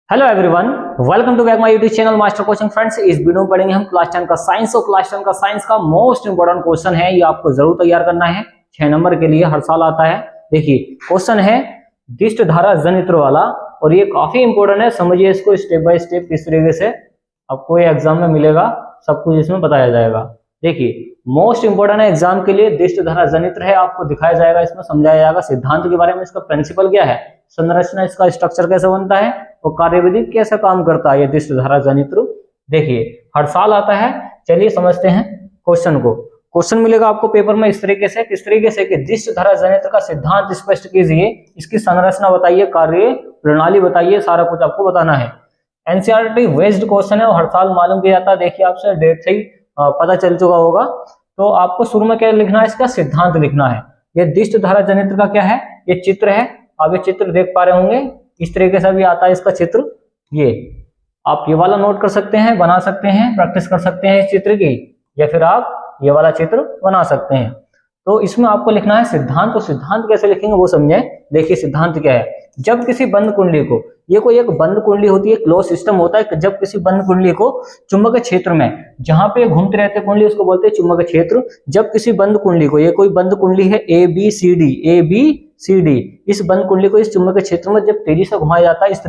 Hello everyone, welcome to back my YouTube channel master coaching. Friends, इस video में पढ़ेंगे हम क्लास 10 का साइंस। और क्लास 10 का साइंस का मोस्ट इंपोर्टेंट क्वेश्चन है, ये आपको जरूर तैयार करना है। 6 नंबर के लिए हर साल आता है। देखिए क्वेश्चन है दिष्ट धारा जनित्र वाला, और ये काफी इंपोर्टेंट है। समझिए इसको स्टेप बाय स्टेप, किस तरीके से आपको ये एग्जाम में मिलेगा, सब कुछ इसमें बताया जाएगा। देखिए मोस्ट इंपोर्टेंट है एग्जाम के लिए, दिष्ट धारा जनित्र है, आपको दिखाया जाएगा, इसमें समझाया जाएगा सिद्धांत के बारे में, इसका प्रिंसिपल क्या है, संरचना, इसका स्ट्रक्चर कैसे बनता है और कार्यविधि कैसे काम करता है ये दिष्ट धारा जनित्र। देखिए हर साल आता है। चलिए समझते हैं क्वेश्चन को। क्वेश्चन मिलेगा आपको पेपर में इस तरीके से, किस तरीके से कि दिष्ट धारा जनित्र का सिद्धांत स्पष्ट कीजिए, इसकी संरचना बताइए, कार्य प्रणाली बताइए, सारा कुछ आपको बताना है। एनसीईआरटी बेस्ड क्वेश्चन है और हर साल मालूम किया जाता है। देखिए आपसे डेट से ही पता चल चुका होगा। तो आपको शुरू में क्या लिखना है, इसका सिद्धांत लिखना है। ये दिष्ट धारा जनित्र का क्या है, ये चित्र है, आप ये चित्र देख पा रहे होंगे, इस तरीके से भी आता है इसका चित्र। ये आप ये वाला नोट कर सकते हैं, बना सकते हैं, प्रैक्टिस कर सकते हैं इस चित्र की, या फिर आप ये वाला चित्र बना सकते हैं। तो इसमें आपको लिखना है सिद्धांत। तो सिद्धांत कैसे लिखेंगे वो समझे। देखिए सिद्धांत क्या है, जब किसी बंद कुंडली को, ये कोई एक बंद कुंडली होती है, क्लोज सिस्टम होता है, जब किसी बंद कुंडली को चुंबकीय क्षेत्र में, जहां पे घूमते रहते कुंडली, उसको बोलते हैं चुंबकीय क्षेत्र। जब किसी बंद कुंडली को, ये कोई बंद कुंडली है ए बी सी डी, इस बंद कुंडली को इस चुंबकीय क्षेत्र में जब तेजी से घुमाया जाता है, इस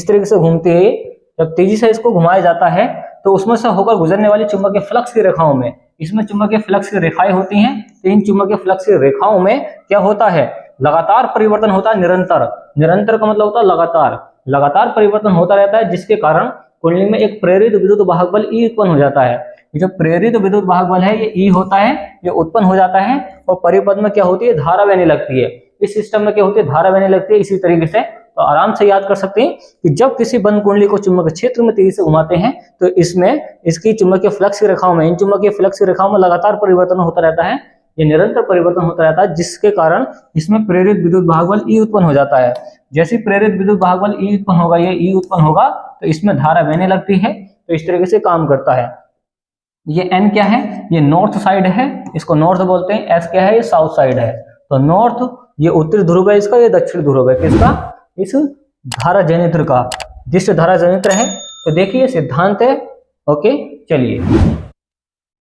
तरीके से घूमते हुए जब तेजी से इसको घुमाया जाता है, तो उसमें से होकर गुजरने वाली चुंबकीय फ्लक्स की रेखाओं में, इसमें चुंबकीय फ्लक्स की रेखाएं होती हैं। तो इन चुंबकीय फ्लक्स की रेखाओं में क्या होता है, लगातार परिवर्तन होता है, निरंतर का मतलब होता है लगातार परिवर्तन होता रहता है, जिसके कारण कुंडली में एक प्रेरित विद्युत वाहक बल ई उत्पन्न हो जाता है। ये जो प्रेरित विद्युत वाहक बल है, ये ई होता है, ये उत्पन्न हो जाता है, और परिपथ में क्या होती है, धारा बहने लगती है। इस सिस्टम में क्या होती है, धारा बहने लगती है। इसी तरीके से तो आराम से याद कर सकते हैं कि जब किसी बंद कुंडली को चुंबकीय क्षेत्र में तेजी से घुमाते हैं, तो इसमें इसकी चुंबकीय फ्लक्स की रेखाओं में, इन चुंबकीय फ्लक्स की रेखाओं में लगातार परिवर्तन होता रहता है, ये निरंतर परिवर्तन होता रहता है, जिसके कारण इसमें प्रेरित विद्युत वाहक बल ई उत्पन्न हो जाता है। जैसे प्रेरित विद्युत वाहक बल ई उत्पन्न होगा, ये ई उत्पन्न होगा, तो इसमें धारा बहने लगती है। तो इस तरीके से काम करता है। ये एन क्या है, ये नॉर्थ साइड है, इसको नॉर्थ बोलते हैं। एस क्या है, ये साउथ साइड है। तो नॉर्थ ये उत्तरी ध्रुव है इसका, ये दक्षिण ध्रुव है किसका, इस धारा जनित्र का, दिष्ट धारा जनित्र है। तो देखिए सिद्धांत है। ओके चलिए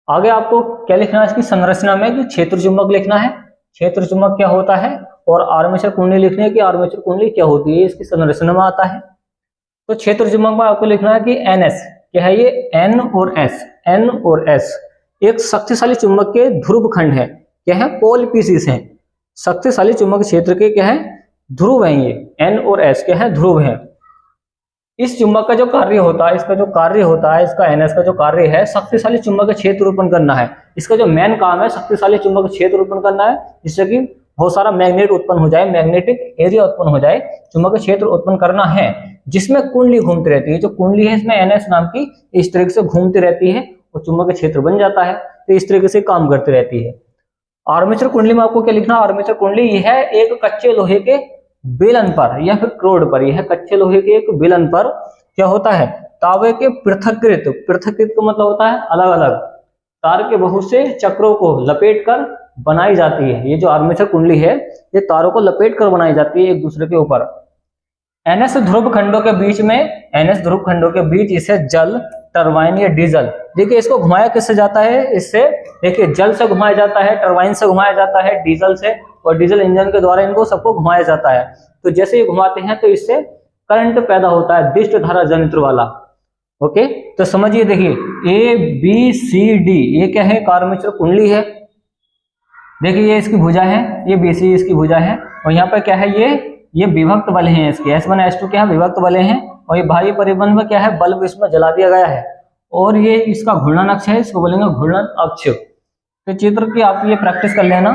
आगे आपको क्या लिखना है इसकी संरचना में, कि क्षेत्र चुंबक लिखना है, क्षेत्र चुंबक क्या होता है, और आर्मेचर कुंडली लिखनी है कि आर्मेचर कुंडली क्या होती है, इसकी संरचना में आता है। तो क्षेत्र चुंबक में आपको लिखना है कि एन एस क्या है, ये एन और एस एक शक्तिशाली चुंबक के ध्रुव खंड है। क्या है, पोल पीसीस है, शक्तिशाली चुंबक क्षेत्र के क्या है, ध्रुव है। ये एन और एस क्या है, ध्रुव है। इस चुंबक का जो कार्य होता है, इसका एनएस का जो कार्य है, शक्तिशाली चुंबकीय क्षेत्र उत्पन्न करना है। इसका जो मेन काम है, शक्तिशाली चुंबकीय क्षेत्र उत्पन्न करना है, जिससे कि बहुत सारा मैग्नेट उत्पन्न हो जाए, मैग्नेटिक एरिया उत्पन्न हो जाए, चुंबकीय क्षेत्र उत्पन्न करना है, जिसमें कुंडली घूमती रहती है। जो कुंडली है इसमें एनएस नाम की इस तरीके से घूमती रहती है, और चुंबकीय क्षेत्र बन जाता है। तो इस तरीके से काम करती रहती है। आर्मेचर कुंडली में आपको क्या लिखना, आर्मेचर कुंडली यह है एक कच्चे लोहे के बेलन पर या फिर क्रोड पर, यह कच्चे लोहे के एक बेलन पर क्या होता है, तांबे के पृथक्कृत का मतलब होता है अलग अलग तार के बहुत से चक्रों को लपेट कर बनाई जाती है। ये जो आर्मेचर कुंडली है, ये तारों को लपेट कर बनाई जाती है एक दूसरे के ऊपर। एनएस ध्रुव खंडों के बीच इसे जल, टरबाइन या डीजल, देखिए इसको घुमाया किससे जाता है, इससे देखिए जल से घुमाया जाता है, टरबाइन से घुमाया जाता है, डीजल से, और डीजल इंजन के द्वारा इनको सबको घुमाया जाता है। तो जैसे ये घुमाते हैं तो इससे करंट पैदा होता है, दिष्ट धारा जनित्र वाला। ओके तो समझिए, देखिए ए बी सी डी, ये क्या है, आर्मेचर कुंडली है। देखिए ये इसकी भुजा है, ये बीसी इसकी भुजा है, और यहाँ पे क्या है, ये विभक्त बल हैं इसके, S1 S2 क्या है, विभक्त बल हैं, और ये बाह्य परिबंध में क्या है, बल्ब इसमें जला दिया गया है, और ये इसका घूर्णन अक्ष है, इसको बोलेंगे घूर्णन अक्ष। तो चित्र की आप ये प्रैक्टिस कर लेना।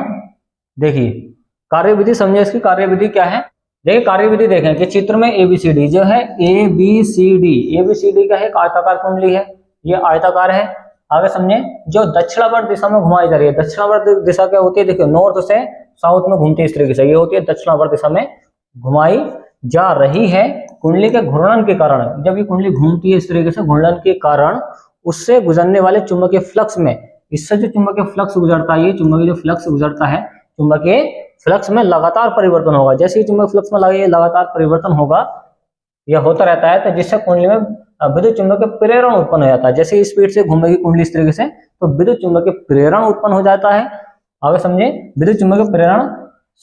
देखिए कार्यविधि समझे, इसकी कार्यविधि क्या है। देखिए कार्यविधि देखें कि चित्र में एबीसीडी जो है, एबीसीडी का है, एक आयताकार कुंडली है, ये आयताकार है। आगे समझे, जो दक्षिणावर्त दिशा में घुमाई जा रही है, दक्षिणावर्त दिशा क्या होती है, देखिए नॉर्थ से साउथ में घूमती है इस तरीके से, ये होती है दक्षिणावर्त दिशा में घुमाई जा रही है। कुंडली के घूर्णन के कारण, जब ये कुंडली घूमती है इस तरीके से, घूर्णन के कारण उससे गुजरने वाले चुंबकीय फ्लक्स में, इससे जो चुंबकीय फ्लक्स गुजरता है, ये चुंबकीय जो फ्लक्स गुजरता है, चुंबकीय फ्लक्स में लगातार परिवर्तन होगा। जैसे ही चुंबकीय फ्लक्स में लगातार परिवर्तन होगा, यह होता रहता है, तो जिससे कुंडली में विद्युत चुंबकीय प्रेरण उत्पन्न हो जाता है। जैसे स्पीड से घूमेगी कुंडली इस तरीके से, तो विद्युत चुंबकीय प्रेरण उत्पन्न हो जाता है। आगे समझे, विद्युत चुंबकीय प्रेरण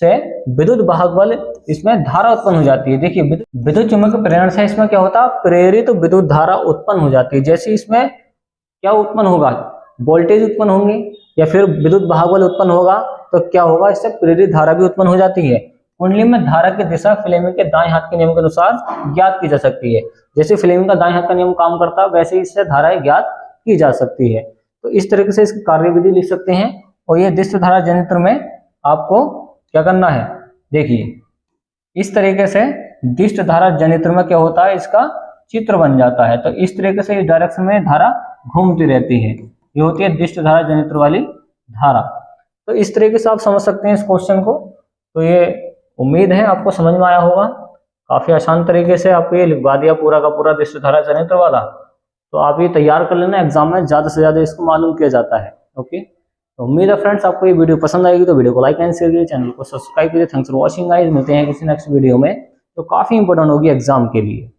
से विद्युत वाहक बल, इसमें धारा उत्पन्न हो जाती है। देखिए विद्युत चुंबकीय प्रेरण से इसमें क्या होता है, प्रेरित विद्युत धारा उत्पन्न हो जाती है। जैसे इसमें क्या उत्पन्न होगा, वोल्टेज उत्पन्न होंगे या फिर विद्युत वाहक बल उत्पन्न होगा, तो क्या होगा, इससे प्रेरित धारा भी उत्पन्न हो जाती है। कुंडली में धारा की दिशा फ्लेमिंग के दाएं हाथ के नियम के अनुसार ज्ञात की जा सकती है। जैसे फ्लेमिंग का दाएं हाथ का नियम काम करता है, वैसे ही इससे धाराएं ज्ञात की जा सकती है। तो इस तरीके से इसकी कार्यविधि लिख सकते हैं। और ये दिष्ट धारा जनित्र में आपको क्या करना है, देखिए इस तरीके से दिष्ट धारा जनित्र में क्या होता है, इसका चित्र बन जाता है। तो इस तरीके से इस डायरेक्शन में धारा घूमती रहती है, ये होती है दिष्ट धारा जनित्र वाली धारा। तो इस तरीके से आप समझ सकते हैं इस क्वेश्चन को। तो ये उम्मीद है आपको समझ में आया होगा। काफी आसान तरीके से आपको ये लिखवा दिया पूरा का पूरा दिष्ट धारा जनित्र वाला। तो आप ये तैयार कर लेना, एग्जाम में ज्यादा से ज्यादा इसको मालूम किया जाता है। ओके, तो उम्मीद है फ्रेंड्स आपको ये वीडियो पसंद आएगी। तो वीडियो को लाइक एंड शेयर कीजिए, चैनल को सब्सक्राइब कीजिए। थैंक्स फॉर वॉचिंग गाइस, मिलते हैं किसी नेक्स्ट वीडियो में, तो काफी इंपॉर्टेंट होगी एग्जाम के लिए।